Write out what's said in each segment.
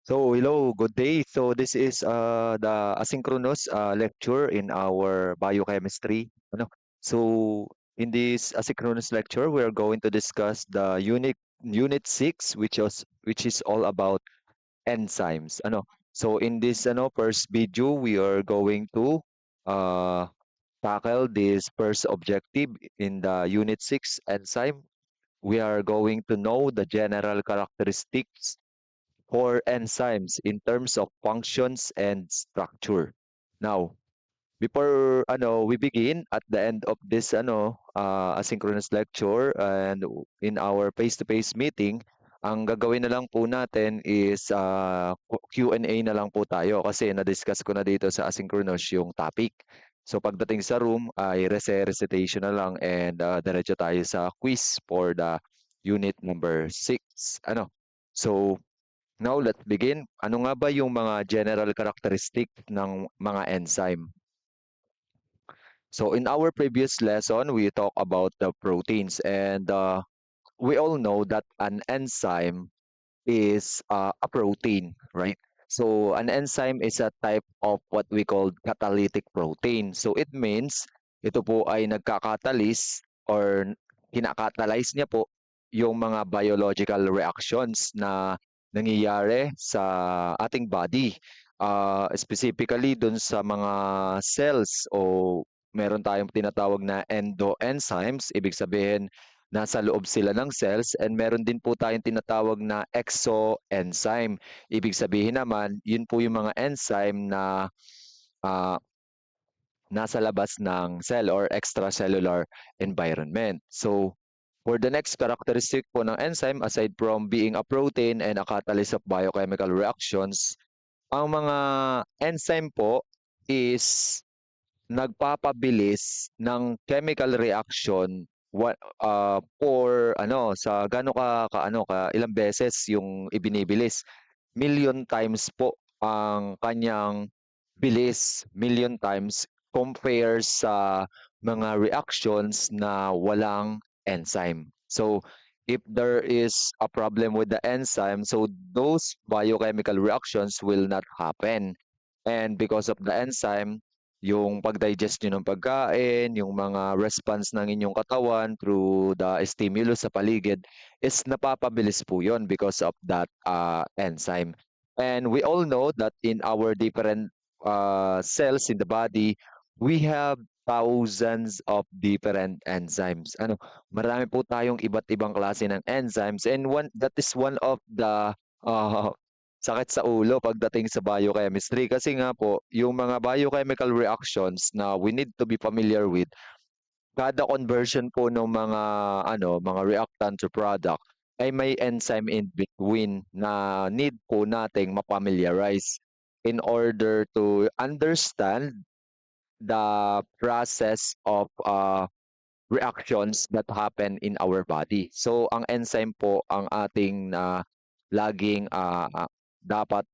Hello, good day. This is the asynchronous lecture in our biochemistry. In this asynchronous lecture, we are going to discuss the unit 6, which is all about enzymes. In this first video, we are going to uh, tackle this first objective in the unit 6 enzyme. We are going to know the general characteristics for enzymes in terms of functions and structure. Now, before we begin at the end of this asynchronous lecture and in our face-to-face meeting, ang gagawin na lang po natin is Q&A na lang po tayo kasi na-discuss ko na dito sa asynchronous yung topic. So pagdating sa room ay recitation na lang and diretso tayo sa quiz for the unit number 6. So Now, let's begin. Ano nga ba yung mga general characteristic ng mga enzyme? So, in our previous lesson, we talked about the proteins, and we all know that an enzyme is a protein, right? So, an enzyme is a type of what we call catalytic protein. So, it means ito po ay nagkakatalis or kinakatalyze niya po yung mga biological reactions na nangyayari sa ating body. Specifically dun sa mga cells o meron tayong tinatawag na endoenzymes, ibig sabihin nasa loob sila ng cells, and meron din po tayong tinatawag na exoenzyme. Ibig sabihin naman, yun po yung mga enzyme na ah, nasa labas ng cell or extracellular environment. So, for the next characteristic po ng enzyme, aside from being a protein and a catalyst of biochemical reactions, ang mga enzyme po is nagpapabilis ng chemical reaction for sa gaano ka ilang beses yung ibinibilis. Million times po ang kanyang bilis, million times compare sa mga reactions na walang enzyme. So if there is a problem with the enzyme, so those biochemical reactions will not happen. And because of the enzyme, yung pag-digest nyo ng pagkain, yung mga response ng inyong katawan through the stimulus sa paligid is napapabilis po yun because of that enzyme. And we all know that in our different cells in the body, we have thousands of different enzymes. Marami po tayong iba't ibang klase ng enzymes, and that is one of the uh, sakit sa ulo pagdating sa biochemistry kasi nga po yung mga biochemical reactions na we need to be familiar with, kada conversion po ng mga reactant to product ay may enzyme in between na need po nating ma-familiarize in order to understand the process of reactions that happen in our body. So, ang enzyme po ang ating laging dapat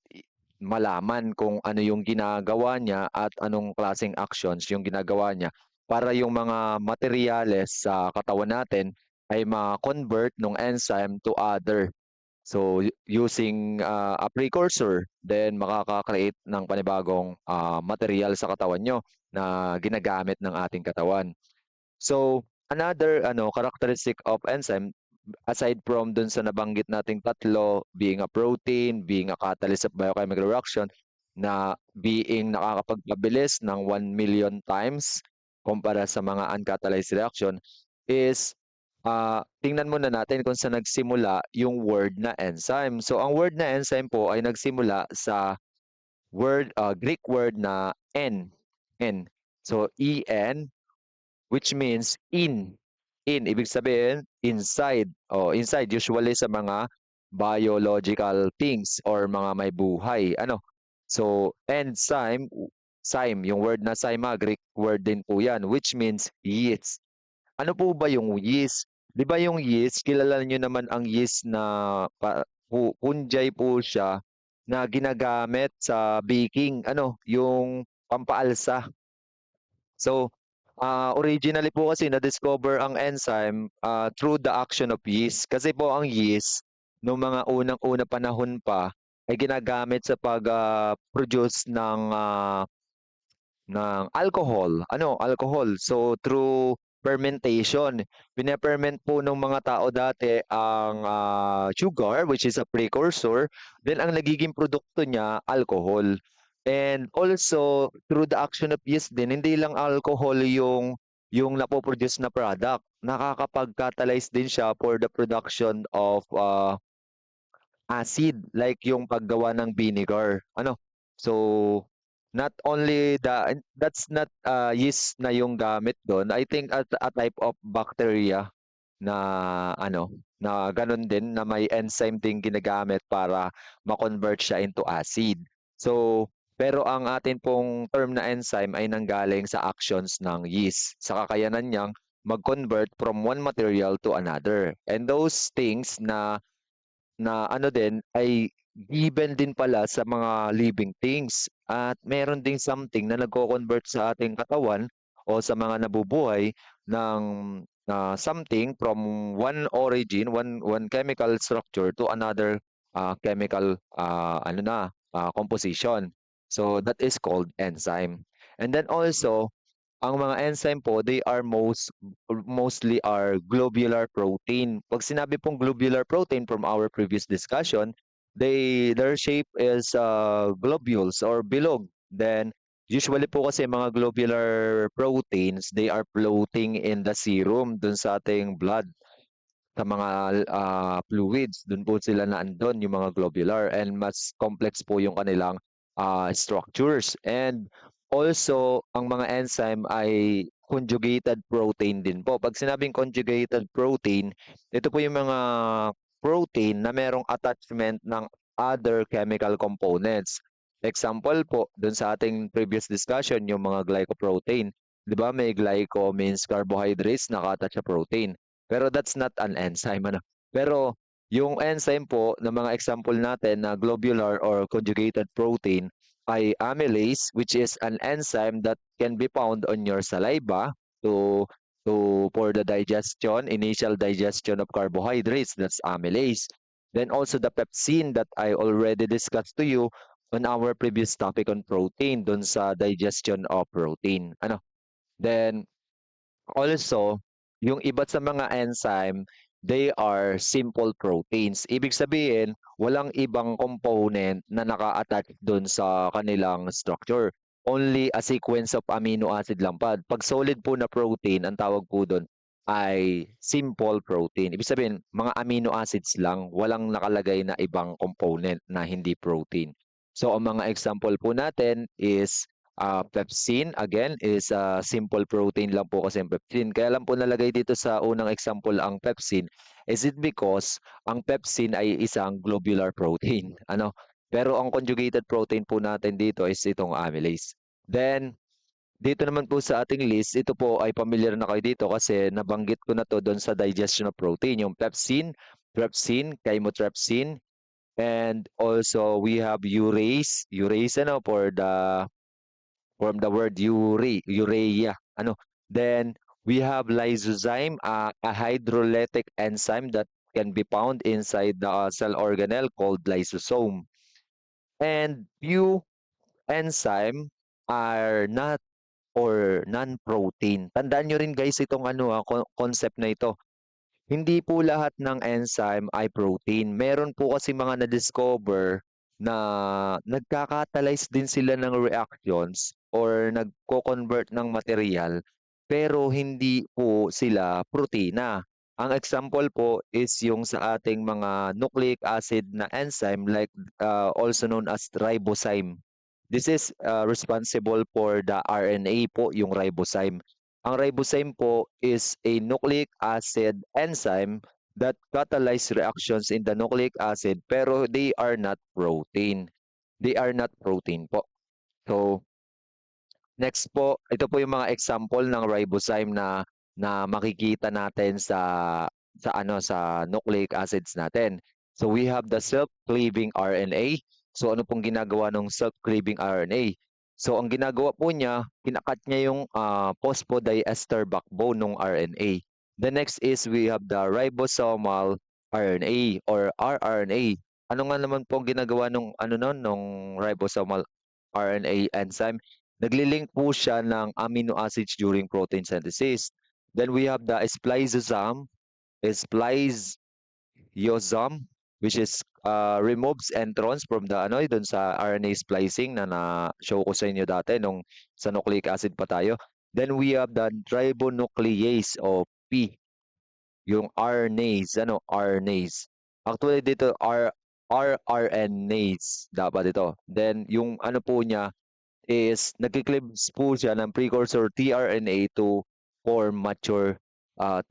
malaman kung ano yung ginagawa niya at anong klaseng actions yung ginagawa niya para yung mga materyales sa katawan natin ay ma-convert ng enzyme to other. So, using a precursor, then makaka-create ng panibagong material sa katawan nyo na ginagamit ng ating katawan. So, another characteristic of enzyme aside from dun sa nabanggit nating tatlo, being a protein, being a catalyst of biochemical reaction, na being nakakapagpabilis ng 1 million times kumpara sa mga uncatalyzed reaction, is tingnan muna natin kung saan nagsimula yung word na enzyme. So, ang word na enzyme po ay nagsimula sa Greek word na en. So, en, which means in. In, ibig sabihin, inside. Inside, usually sa mga biological things or mga may buhay. So, enzyme, yung word na zyma, Greek word din po yan, which means yeast. Ano po ba yung yeast? Di ba yung yeast, kilala niyo naman ang yeast na punjay po siya na ginagamit sa baking, yung pampaalsa. So, originally po kasi na-discover ang enzyme through the action of yeast. Kasi po ang yeast, noong mga unang-una panahon pa, ay ginagamit sa pag produce ng alcohol. So through fermentation, pine-ferment po ng mga tao dati ang sugar, which is a precursor, then ang nagiging produkto niya alcohol. And also through the action of yeast din, hindi lang alcohol yung napoproduce na product. Nakakapag-catalyze din siya for the production of acid, like yung paggawa ng vinegar. So not only that's not yeast na yung gamit doon. I think a type of bacteria na na ganun din, na may enzyme din ginagamit para ma-convert siya into acid. So pero ang atin pong term na enzyme ay nanggaling sa actions ng yeast, sa kakayanan niyang mag-convert from one material to another. And those things na din ay given din pala sa mga living things, at meron ding something na nagko-convert sa ating katawan o sa mga nabubuhay ng something from one origin, one chemical structure to another chemical composition. So that is called enzyme. And then also ang mga enzyme po, they are mostly are globular protein. Pag sinabi pong globular protein from our previous discussion, their shape is globules or bilog. Then usually po kasi mga globular proteins, they are floating in the serum dun sa ating blood, sa mga fluids, dun po sila naandun, yung mga globular, and mas complex po yung kanilang structures. And also, ang mga enzyme ay conjugated protein din po. Pag sinabing conjugated protein, ito po yung mga protein na merong attachment ng other chemical components. Example po, dun sa ating previous discussion, yung mga glycoprotein. Di ba, may glyco means carbohydrates naka-attach sa protein. Pero that's not an enzyme. Pero yung enzyme po na mga example natin na globular or conjugated protein ay amylase, which is an enzyme that can be found on your saliva to for the initial digestion of carbohydrates. That's amylase. Then also the pepsin that I already discussed to you on our previous topic on protein, dun sa digestion of protein. Then also, yung iba sa mga enzyme, they are simple proteins. Ibig sabihin, walang ibang component na naka-attach dun sa kanilang structure. Only a sequence of amino acid lang pa. Pag solid po na protein, ang tawag po dun ay simple protein. Ibig sabihin, mga amino acids lang, walang nakalagay na ibang component na hindi protein. So, ang mga example po natin is pepsin, again, is simple protein lang po kasi ang pepsin. Kaya lang po nalagay dito sa unang example ang pepsin, is it because ang pepsin ay isang globular protein. Pero ang conjugated protein po natin dito is itong amylase. Then, dito naman po sa ating list, ito po ay familiar na kayo dito kasi nabanggit ko na to doon sa digestion of protein, yung pepsin, chymotrypsin, and also we have urase for the from the word urea. Then we have lysozyme, a hydrolytic enzyme that can be found inside the cell organelle called lysosome. And few enzyme are not or non-protein. Tandaan nyo rin guys itong concept na ito. Hindi po lahat ng enzyme ay protein. Meron po kasi mga na-discover na nagkakatalyze din sila ng reactions or nagko-convert ng material, pero hindi po sila protina. Ang example po is yung sa ating mga nucleic acid na enzyme, like also known as ribozyme. This is responsible for the RNA po, yung ribozyme. Ang ribozyme po is a nucleic acid enzyme that catalyze reactions in the nucleic acid, pero they are not protein. They are not protein po. So, next po, ito po yung mga example ng ribozyme na makikita natin sa nucleic acids natin. So we have the self-cleaving RNA. So ano pong ginagawa ng self-cleaving RNA? So ang ginagawa po niya, kinakat niya yung phosphodiester backbone ng RNA. The next is we have the ribosomal RNA or rRNA. ano nga naman po ang ginagawa nung ano nun, nung ribosomal RNA enzyme? Nagli-link po siya ng amino acids during protein synthesis. Then we have the spliceosome, which is removes introns from the ano doon sa RNA splicing na na-show ko sa inyo dati nung sa nucleic acid pa tayo. Then we have the ribonuclease o P, yung RNase, RNase. Actually dito rRNase dapat ito. Then yung ano po niya is nagki-cleaves po siya ng precursor tRNA to form mature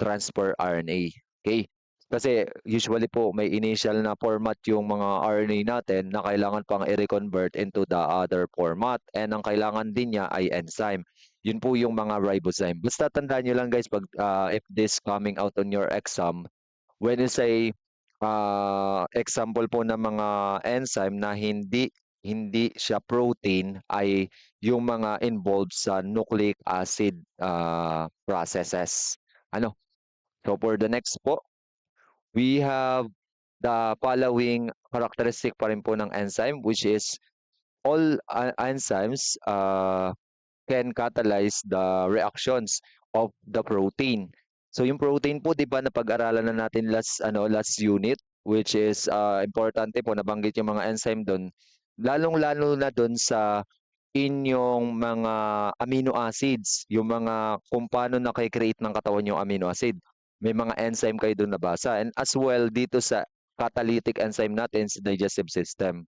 transfer RNA. Okay? Kasi usually po may initial na format yung mga RNA natin na kailangan pang i-reconvert into the other format, and ang kailangan din niya ay enzyme. Yun po yung mga ribozyme. Basta tandaan nyo lang guys, pag if this coming out on your exam, when you say example po ng mga enzyme na hindi hindi siya protein, ay yung mga involved sa nucleic acid processes. Ano? So for the next po, we have the following characteristic pa rin po ng enzyme, which is all enzymes can catalyze the reactions of the protein. So yung protein po, 'di ba, napag-aralan na natin last unit, which is importante po nabanggit yung mga enzyme doon. Lalong-lalo na doon sa inyong mga amino acids, yung mga kung paano naki-create ng katawan yung amino acid. May mga enzyme kayo doon nabasa, and as well dito sa catalytic enzyme natin sa digestive system.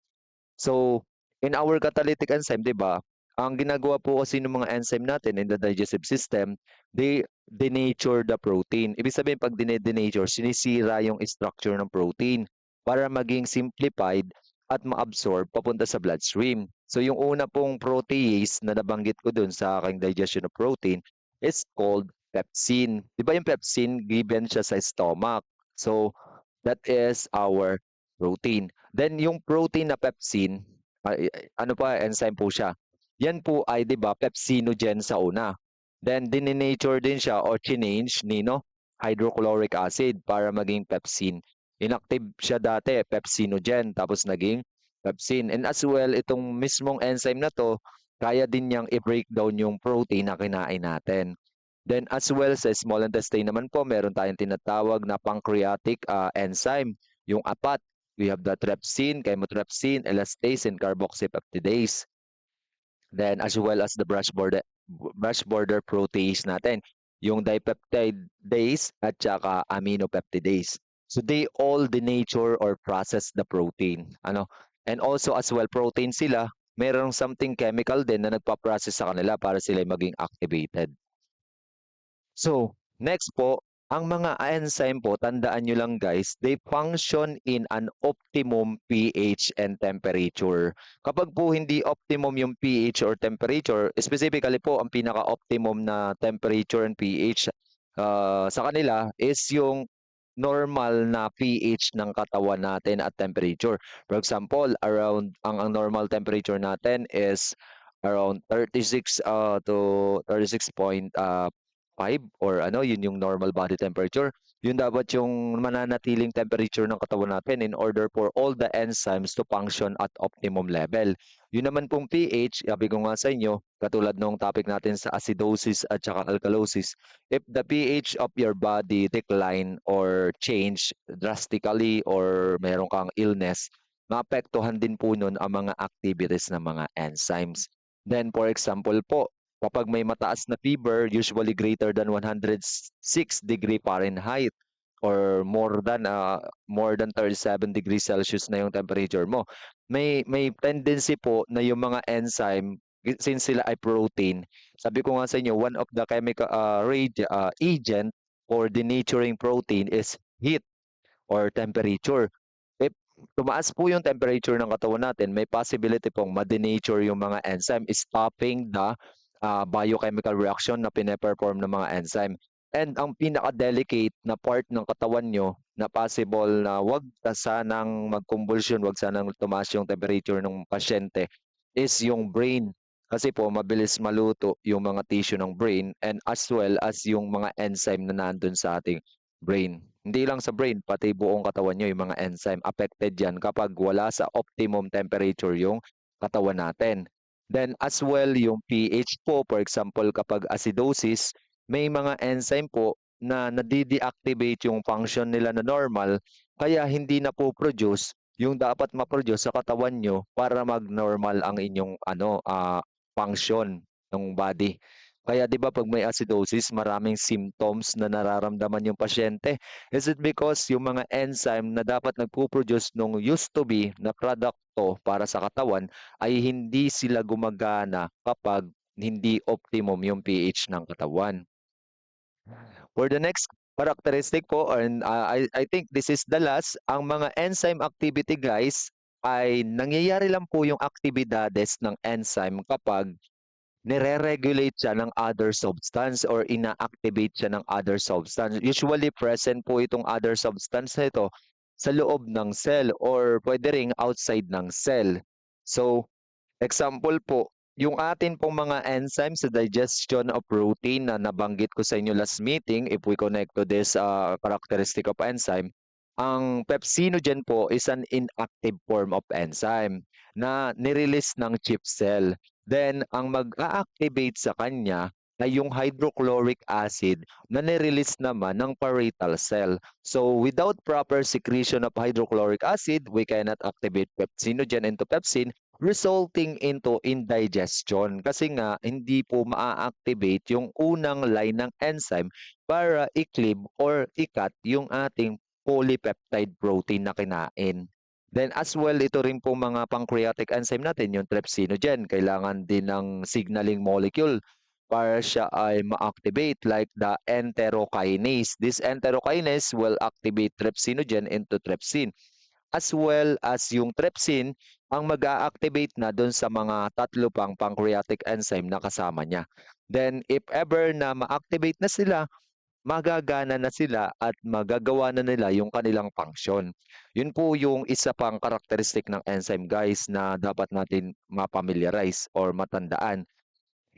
So, in our catalytic enzyme, 'di ba? Ang ginagawa po kasi ng mga enzyme natin in the digestive system, they denature the protein. Ibig sabihin, pag denature, sinisira yung structure ng protein para maging simplified at ma-absorb papunta sa bloodstream. So, yung una pong protease na nabanggit ko dun sa aking digestion of protein is called pepsin. 'Di ba yung pepsin, given siya sa stomach? So, that is our protein. Then yung protein na pepsin, ano pa, enzyme po siya. Yan po ay 'di ba pepsinogen sa una. Then dininature din siya or change ni hydrochloric acid para maging pepsin. Inactive siya dati, pepsinogen, tapos naging pepsin. And as well, itong mismong enzyme na to, kaya din niyang i-break down yung protein na kinain natin. Then as well sa small intestine naman po, meron tayong tinatawag na pancreatic enzyme, yung apat. We have the trypsin, chymotrypsin, elastase, and carboxypeptidase. Then as well as the brush border protease natin, yung dipeptidase at saka aminopeptidase. So they all denature or process the protein. Ano? And also as well, protein sila, merong something chemical din na nagpa-process sa kanila para sila maging activated. So, next po, ang mga enzyme po, tandaan nyo lang guys, they function in an optimum pH and temperature. Kapag po hindi optimum yung pH or temperature, specifically po, ang pinaka-optimum na temperature and pH sa kanila is yung normal na pH ng katawan natin at temperature. For example, ang normal temperature natin is around 36 to 36.5, or ano, yun yung normal body temperature. Yun dapat yung mananatiling temperature ng katawan natin in order for all the enzymes to function at optimum level. Yun naman pong pH, sabi ko nga sa inyo, katulad nung topic natin sa acidosis at saka alkalosis, if the pH of your body decline or change drastically or meron kang illness, maapektuhan din po nun ang mga activities ng mga enzymes. Then for example po, kapag may mataas na fever, usually greater than 106 degree Fahrenheit or more than 37 degrees Celsius na yung temperature mo, may tendency po na yung mga enzyme, since sila ay protein, sabi ko nga sa inyo, one of the chemical agent for denaturing protein is heat or temperature. If tumaas po yung temperature ng katawan natin, may possibility pong ma-denature yung mga enzyme, stopping the biochemical reaction na pine-perform ng mga enzyme. And ang pinaka-delicate na part ng katawan nyo na possible na wag ka sanang mag-convulsion, wag sanang tumaas yung temperature ng pasyente, is yung brain. Kasi po, mabilis maluto yung mga tissue ng brain, and as well as yung mga enzyme na nandun sa ating brain. Hindi lang sa brain, pati buong katawan niyo, yung mga enzyme affected yan kapag wala sa optimum temperature yung katawan natin. Then as well, yung pH po, for example, kapag acidosis, may mga enzyme po na nadi-deactivate yung function nila na normal, kaya hindi na po produce yung dapat ma-produce sa katawan nyo para mag-normal ang inyong function ng body. Kaya 'di ba pag may acidosis, maraming symptoms na nararamdaman yung pasyente. Is it because yung mga enzyme na dapat nagpo-produce nung used to be na produkto para sa katawan ay hindi sila gumagana kapag hindi optimum yung pH ng katawan. For the next characteristic po, and I think this is the last, ang mga enzyme activity guys ay nangyayari lang po yung aktibidades ng enzyme kapag nire-regulate siya ng other substance or ina-activate siya ng other substance. Usually present po itong other substance na ito sa loob ng cell or pwede ring outside ng cell. So, example po, yung atin pong mga enzymes sa digestion of protein na nabanggit ko sa inyo last meeting, if we connect to this characteristic of enzyme, ang pepsinogen po is an inactive form of enzyme na nirelease ng chip cell. Then, ang mag-a-activate sa kanya ay yung hydrochloric acid na nirelease naman ng parietal cell. So, without proper secretion of hydrochloric acid, we cannot activate pepsinogen into pepsin, resulting into indigestion kasi nga hindi po maa-activate yung unang line ng enzyme para i-cleave or i-cut yung ating polypeptide protein na kinain. Then as well, ito rin po mga pancreatic enzyme natin, yung trypsinogen, kailangan din ng signaling molecule para siya ay ma-activate like the enterokinase. This enterokinase will activate trypsinogen into trypsin as well as yung trypsin ang mag-a-activate na doon sa mga tatlo pang pancreatic enzyme na kasama niya. Then if ever na ma-activate na sila, magagana na sila at magagawa na nila yung kanilang function. Yun po yung isa pang karakteristik ng enzyme guys na dapat natin mapamiliarize or matandaan.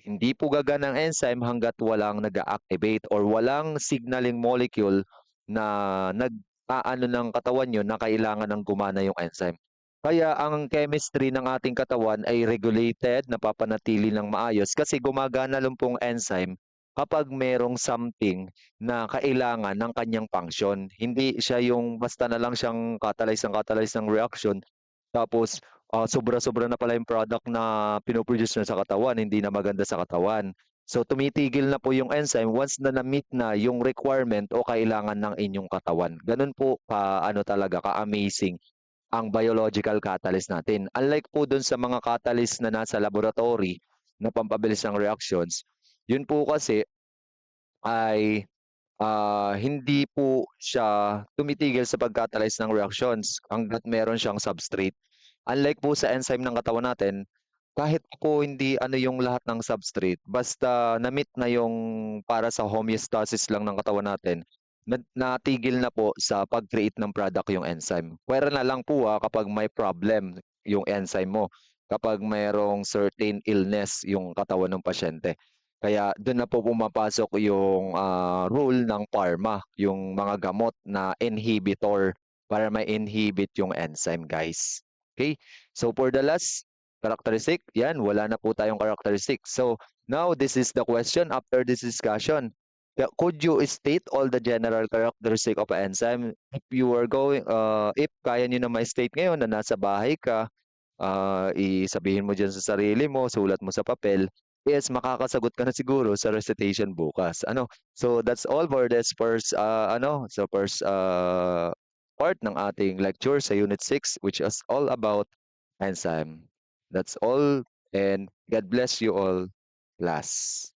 Hindi po gagana ang enzyme hangga't walang nag-a-activate or walang signaling molecule na nag-aano ng katawan niyo na kailangan ng gumana yung enzyme. Kaya ang chemistry ng ating katawan ay regulated, napapanatili ng maayos kasi gumagana lang pong enzyme kapag merong something na kailangan ng kanyang function. Hindi siya yung basta na lang siyang catalyze ng reaction tapos, sobra-sobra na pala yung product na pino-produce niya sa katawan, hindi na maganda sa katawan. So, tumitigil na po yung enzyme once na na-meet na yung requirement o kailangan ng inyong katawan. Ganun po ka-ano talaga, ka-amazing ang biological catalyst natin. Unlike po dun sa mga catalyst na nasa laboratory na pampabilis ng reactions, yun po kasi ay hindi po siya tumitigil sa pag-catalyze ng reactions hangga't meron siyang substrate. Unlike po sa enzyme ng katawan natin, kahit po hindi ano yung lahat ng substrate, basta na-meet na yung para sa homeostasis lang ng katawan natin, natigil na po sa pag-create ng product yung enzyme. Pwera na lang po kapag may problem yung enzyme mo, kapag mayroong certain illness yung katawan ng pasyente. Kaya doon na po pumapasok yung role ng pharma, yung mga gamot na inhibitor para ma-inhibit yung enzyme, guys. Okay? So for the last characteristic, yan, wala na po tayong characteristic. So now this is the question after this discussion. Could you state all the general characteristic of an enzyme? If you are going, if kaya nyo na ma-state ngayon na nasa bahay ka, isabihin mo diyan sa sarili mo, sulat mo sa papel, yes, makakasagot ka na siguro sa recitation bukas. Ano? So that's all for this first part ng ating lecture sa Unit 6 which is all about enzyme. That's all and God bless you all. Class.